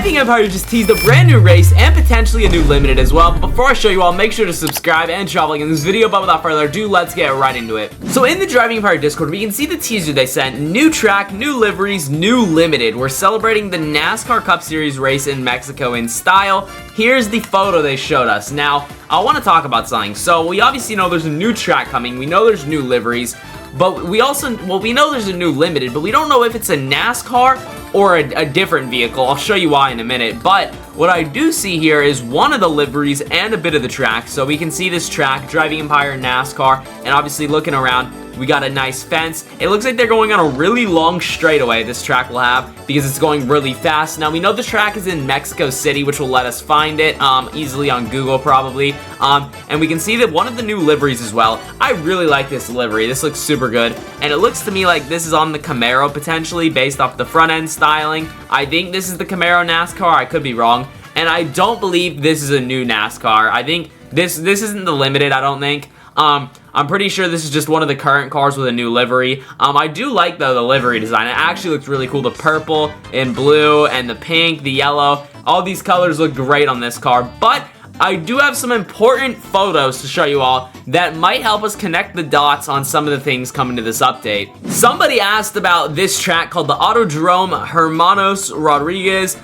Driving Empire just teased a brand new race and potentially a new limited as well. But before I show you all, make sure to subscribe and drop a like in this video. But without further ado, let's get right into it. So in the Driving Empire Discord, we can see the teaser they sent. New track, new liveries, new limited. We're celebrating the NASCAR Cup Series race in Mexico in style. Here's the photo they showed us. Now, I want to talk about something. So we obviously know there's a new track coming. We know there's new liveries. But we also, we know there's a new limited, but we don't know if it's a NASCAR or a different vehicle. I'll show you why in a minute. But what I do see here is one of the liveries and a bit of the track. So we can see this track, Driving Empire NASCAR, and obviously looking around, we got a nice fence. It looks like they're going on a really long straightaway, this track will have, because it's going really fast. Now, we know the track is in Mexico City, which will let us find it easily on Google, probably. And we can see that one of the new liveries as well. I really like this livery. This looks super good. And it looks to me like this is on the Camaro, potentially, based off the front-end styling. I think this is the Camaro NASCAR. I could be wrong. And I don't believe this is a new NASCAR. I think this isn't the limited, I don't think. I'm pretty sure this is just one of the current cars with a new livery. I do like, though, the livery design. It actually looks really cool. The purple and blue and the pink, the yellow. All these colors look great on this car. But I do have some important photos to show you all that might help us connect the dots on some of the things coming to this update. Somebody asked about this track called the Autodrome Hermanos Rodriguez.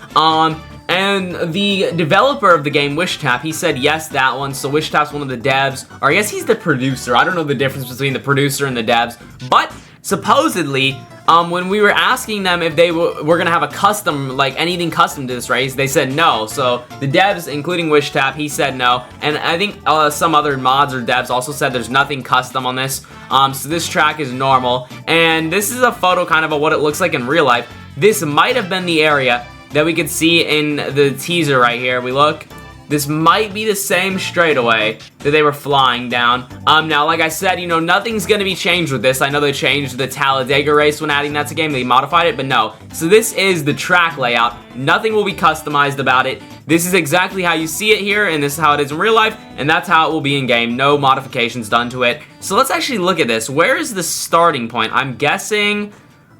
And the developer of the game, WishTap, he said yes, that one. So WishTap's one of the devs, or I guess he's the producer. I don't know the difference between the producer and the devs. But supposedly, when we were asking them if they were going to have a custom, like anything custom to this race, they said no. So the devs, including WishTap, he said no. And I think some other mods or devs also said there's nothing custom on this. So this track is normal. And this is a photo kind of what it looks like in real life. This might have been the area that we could see in the teaser right here. We look. This might be the same straightaway that they were flying down. Now, like I said, you know, nothing's going to be changed with this. I know they changed the CarterDaCar race when adding that to game. They modified it, but no. So this is the track layout. Nothing will be customized about it. This is exactly how you see it here, and this is how it is in real life, and that's how it will be in game. No modifications done to it. So let's actually look at this. Where is the starting point? I'm guessing,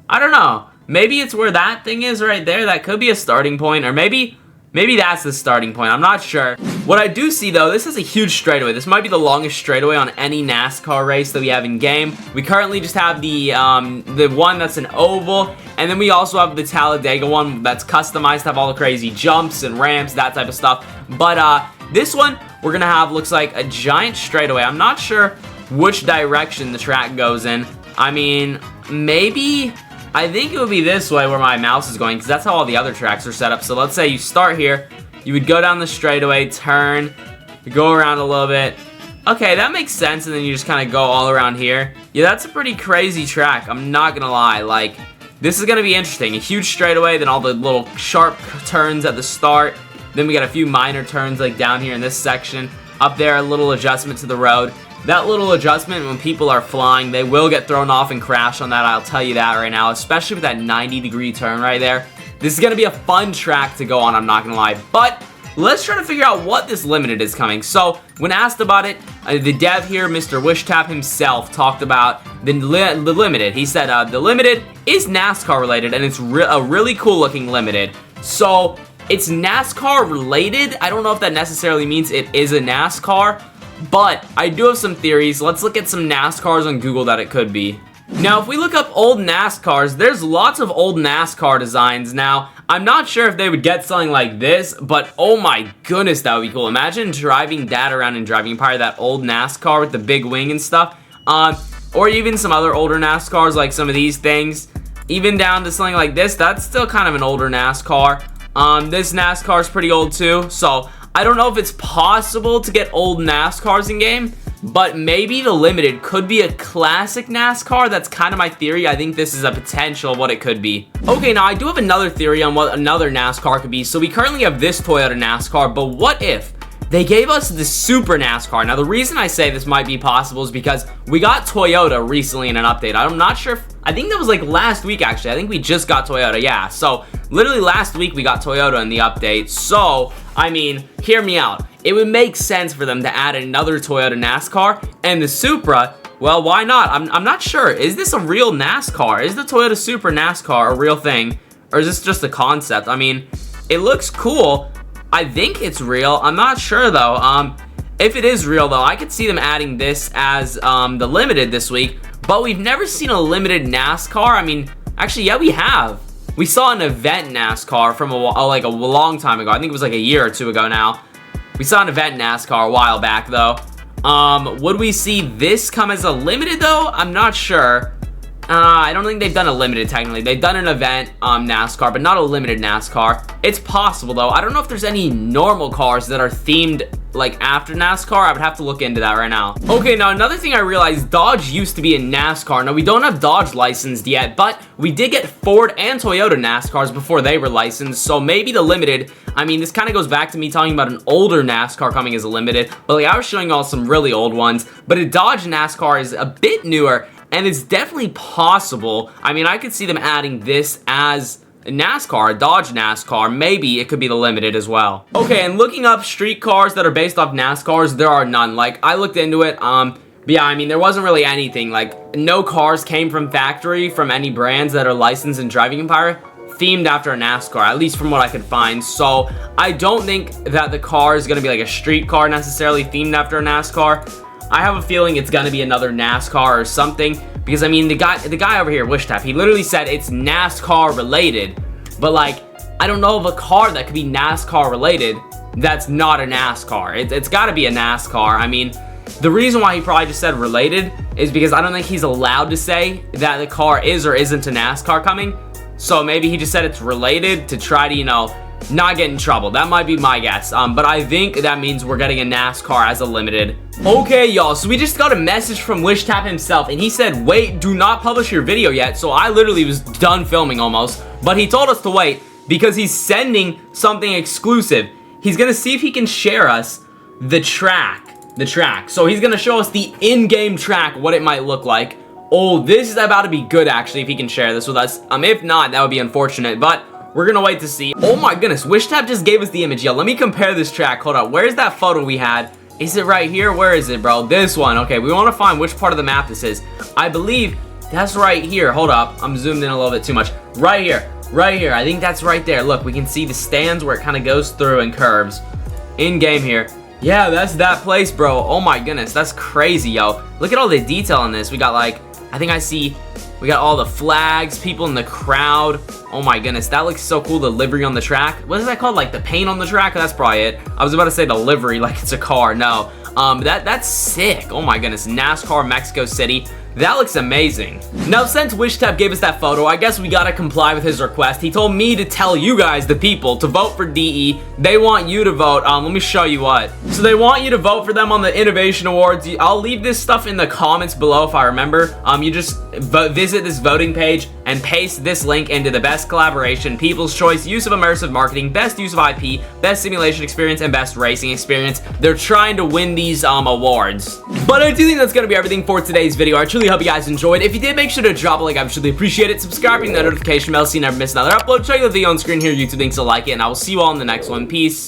I don't know. Maybe it's where that thing is right there. That could be a starting point, or maybe that's the starting point. I'm not sure. What I do see, though, this is a huge straightaway. This might be the longest straightaway on any NASCAR race that we have in game. We currently just have the one that's an oval, and then we also have the CarterDaCar one that's customized to have all the crazy jumps and ramps, that type of stuff. But this one we're gonna have looks like a giant straightaway. I'm not sure which direction the track goes in. I mean, maybe. I think it would be this way where my mouse is going, because that's how all the other tracks are set up. So let's say you start here, you would go down the straightaway, turn, go around a little bit. Okay, that makes sense, and then you just kind of go all around here. Yeah, that's a pretty crazy track, I'm not gonna lie. Like, this is gonna be interesting. A huge straightaway, then all the little sharp turns at the start. Then we got a few minor turns like down here in this section. Up there, a little adjustment to the road. That little adjustment, when people are flying, they will get thrown off and crash on that, I'll tell you that right now, especially with that 90-degree turn right there. This is going to be a fun track to go on, I'm not going to lie. But let's try to figure out what this limited is coming. So, when asked about it, the dev here, Mr. WishTap himself, talked about the limited. He said the limited is NASCAR related, and it's a really cool looking limited. So, it's NASCAR related. I don't know if that necessarily means it is a NASCAR, but I do have some theories. Let's look at some NASCARs on Google that it could be. Now, if we look up old NASCARs, there's lots of old NASCAR designs. Now, I'm not sure if they would get something like this, but oh my goodness, that would be cool. Imagine driving that around in Driving Empire, that old NASCAR with the big wing and stuff. Or even some other older NASCARs, like some of these things. Even down to something like this, that's still kind of an older NASCAR. This NASCAR is pretty old too, so I don't know if it's possible to get old NASCARs in game, but maybe the limited could be a classic NASCAR. That's kind of my theory. I think this is a potential of what it could be. Okay, now I do have another theory on what another NASCAR could be. So we currently have this Toyota NASCAR, but what if they gave us the Super NASCAR? Now, the reason I say this might be possible is because we got Toyota recently in an update. I'm not sure if, I think that was like last week, actually. I think we just got Toyota, yeah. So, literally last week we got Toyota in the update. So, I mean, hear me out. It would make sense for them to add another Toyota NASCAR, and the Supra, well, why not? I'm not sure. Is this a real NASCAR? Is the Toyota Supra NASCAR a real thing? Or is this just a concept? I mean, It looks cool. I think it's real. I'm not sure though. If it is real though, I could see them adding this as the limited this week. But we've never seen a limited NASCAR. I mean, actually, yeah, we have. We saw an event NASCAR from like a long time ago. I think it was like a year or two ago now. We saw an event NASCAR a while back though. Would we see this come as a limited though? I'm not sure. I don't think they've done a limited technically. They've done an event NASCAR, but not a limited NASCAR. It's possible though. I don't know if there's any normal cars that are themed like after NASCAR. I would have to look into that right now. Okay, now another thing I realized, Dodge used to be in NASCAR. Now we don't have Dodge licensed yet, but we did get Ford and Toyota NASCARs before they were licensed. So maybe the limited, I mean, this kind of goes back to me talking about an older NASCAR coming as a limited, but like I was showing y'all some really old ones, but a Dodge NASCAR is a bit newer. And it's definitely possible. I mean, I could see them adding this as a NASCAR, a Dodge NASCAR. Maybe it could be the limited as well. Okay, and looking up street cars that are based off NASCARs, there are none. Like, I looked into it. But yeah, I mean, there wasn't really anything. Like, no cars came from factory from any brands that are licensed in Driving Empire themed after a NASCAR, at least from what I could find. So, I don't think that the car is going to be like a street car necessarily themed after a NASCAR. I have a feeling it's gonna be another NASCAR or something, because I mean the guy over here, Wishtap, he literally said it's NASCAR related, but like I don't know of a car that could be NASCAR related that's not a NASCAR. It's got to be a NASCAR. I mean, the reason why he probably just said related is because I don't think he's allowed to say that the car is or isn't a NASCAR coming. So maybe he just said it's related to try to, you know, not get in trouble. That might be my guess. But I think that means we're getting a NASCAR as a limited. Okay, y'all, so we just got a message from Wishtap himself, and he said, wait, do not publish your video yet. So I literally was done filming almost, but he told us to wait because he's sending something exclusive. He's gonna see if he can share us the track. So he's gonna show us the in-game track, what it might look like. Oh, this is about to be good, actually, if he can share this with us. If not, that would be unfortunate, but we're gonna wait to see. Oh my goodness, Wishtap just gave us the image. Yo, let me compare this track. Hold up, where's that photo we had? Is it right here? Where is it, bro? This one. Okay, we want to find which part of the map this is. I believe that's right here. Hold up, I'm zoomed in a little bit too much. Right here. I think that's right there. Look, we can see the stands where it kind of goes through and curves. In game here. Yeah, that's that place, bro. Oh my goodness, that's crazy, yo. Look at all the detail in this. We got like, I think I see, we got all the flags, people in the crowd. Oh my goodness, that looks so cool, the livery on the track. What is that called, like the paint on the track? That's probably it. I was about to say the livery like it's a car. No, that's sick. Oh my goodness, NASCAR Mexico City. That looks amazing. Now, since Wishtap gave us that photo, I guess we gotta comply with his request. He told me to tell you guys, the people, to vote for DE. They want you to vote. Let me show you what. So they want you to vote for them on the Innovation Awards. I'll leave this stuff in the comments below if I remember. You just visit this voting page and paste this link into the best collaboration, people's choice, use of immersive marketing, best use of IP, best simulation experience, and best racing experience. They're trying to win these awards. But I do think that's gonna be everything for today's video. I truly hope you guys enjoyed. If you did, make sure to drop a like. I would truly appreciate it. Subscribing, that notification bell so you never miss another upload. Check out the video on screen here. YouTube links to like it, and I will see you all in the next one. Peace.